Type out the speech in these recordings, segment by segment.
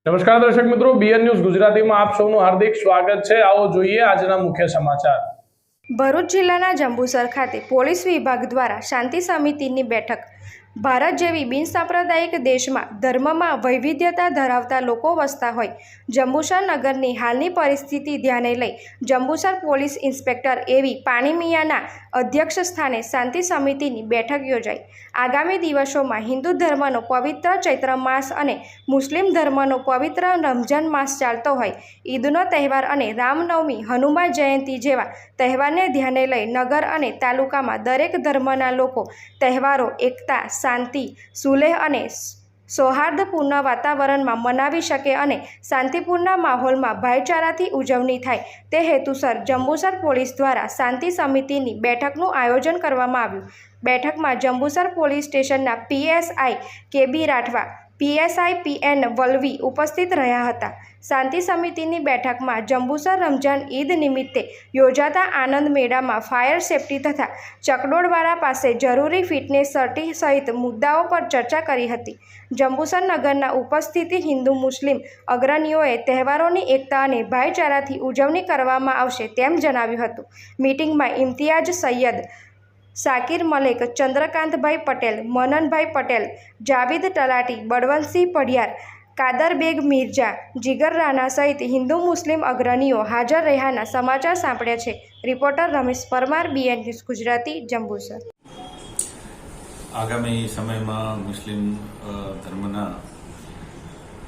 નમસ્કાર દર્શક મિત્રો, બીએન ન્યૂઝ ગુજરાતીમાં આપ સૌનું હાર્દિક સ્વાગત છે। આવો જોઈએ આજના મુખ્ય સમાચાર। ભરૂચ જિલ્લાના જંબુસર ખાતે પોલીસ વિભાગ દ્વારા શાંતિ સમિતિની બેઠક। ભારત જેવી બિનસાંપ્રદાયિક દેશમાં ધર્મમાં વૈવિધ્યતા ધરાવતા લોકો વસતા હોય જંબુસર નગરની હાલની પરિસ્થિતિ ધ્યાને લઈ જંબુસર પોલીસ ઇન્સ્પેક્ટર એવી પાણીમિયાના અધ્યક્ષ સ્થાને શાંતિ સમિતિની બેઠક યોજાઈ। આગામી દિવસોમાં હિન્દુ ધર્મનો પવિત્ર ચૈત્ર માસ અને મુસ્લિમ ધર્મનો પવિત્ર રમઝાન માસ ચાલતો હોય ઈદનો તહેવાર અને રામનવમી, હનુમાન જયંતિ જેવા તહેવારને ધ્યાને લઈ નગર અને તાલુકામાં દરેક ધર્મના લોકો તહેવારો એકતા, શાંતિ, સુલેહ અને સૌહાર્દપૂર્ણ વાતાવરણમાં મનાવી શકે અને શાંતિપૂર્ણ માહોલમાં ભાઈચારાથી ઉજવણી થાય તે હેતુસર જંબુસર પોલીસ દ્વારા શાંતિ સમિતિની બેઠકનું આયોજન કરવામાં આવ્યું। બેઠકમાં જંબુસર પોલીસ સ્ટેશનના પીએસઆઈ કેબી રાઠવા, પીએસઆઈ પીએન વલવી ઉપસ્થિત રહ્યા હતા। શાંતિ સમિતિની બેઠકમાં જંબુસર રમઝાન ઈદ નિમિત્તે યોજાતા આનંદ મેળામાં ફાયર સેફટી તથા ચકડોળવાળા પાસે જરૂરી ફિટનેસ સર્ટી સહિત મુદ્દાઓ પર ચર્ચા કરી હતી। જંબુસર નગરના ઉપસ્થિત હિન્દુ મુસ્લિમ અગ્રણીઓએ તહેવારોની એકતા અને ભાઈચારાથી ઉજવણી કરવામાં આવશે તેમ જણાવ્યું હતું। મીટિંગમાં ઇમ્તિયાજ સૈયદ, શાકિર મલેક, ચંદ્રકાંતભાઈ પટેલ, મનનભાઈ પટેલ, જાવેદ તલાટી, બળવંતસિંહ પઢિયાર, કાદરબેગ મિર્જા, જીગર રાણા સહિત હિન્દુ મુસ્લિમ અગ્રણીઓ હાજર રહ્યાના સમાચાર સાંપડ્યા છે। Reporter Ramesh Parmar, BN news Gujarati, Jambusar. આગામી સમયમાં મુસ્લિમ ધર્મના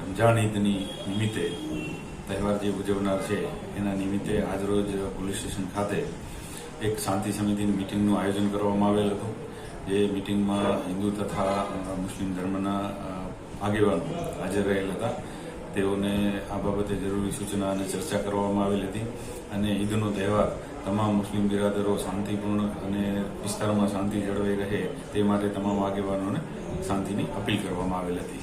રમઝાન ઈદની નિમિત્તે તહેવાર જે ઉજવનાર છે એના નિમિત્તે આજરોજ પોલીસ સ્ટેશન ખાતે એક શાંતિ સમિતિની મિટિંગનું આયોજન કરવામાં આવેલ હતું। જે મિટિંગમાં હિન્દુ તથા મુસ્લિમ ધર્મના આગેવાનો હાજર રહેલ હતા। તેઓને આ બાબતે જરૂરી સૂચના અને ચર્ચા કરવામાં આવેલ હતી અને ઈદનો તહેવાર તમામ મુસ્લિમ બિરાદરો શાંતિપૂર્ણ અને વિસ્તારમાં શાંતિ જળવાઈ રહે તે માટે તમામ આગેવાનોને શાંતિની અપીલ કરવામાં આવેલ હતી।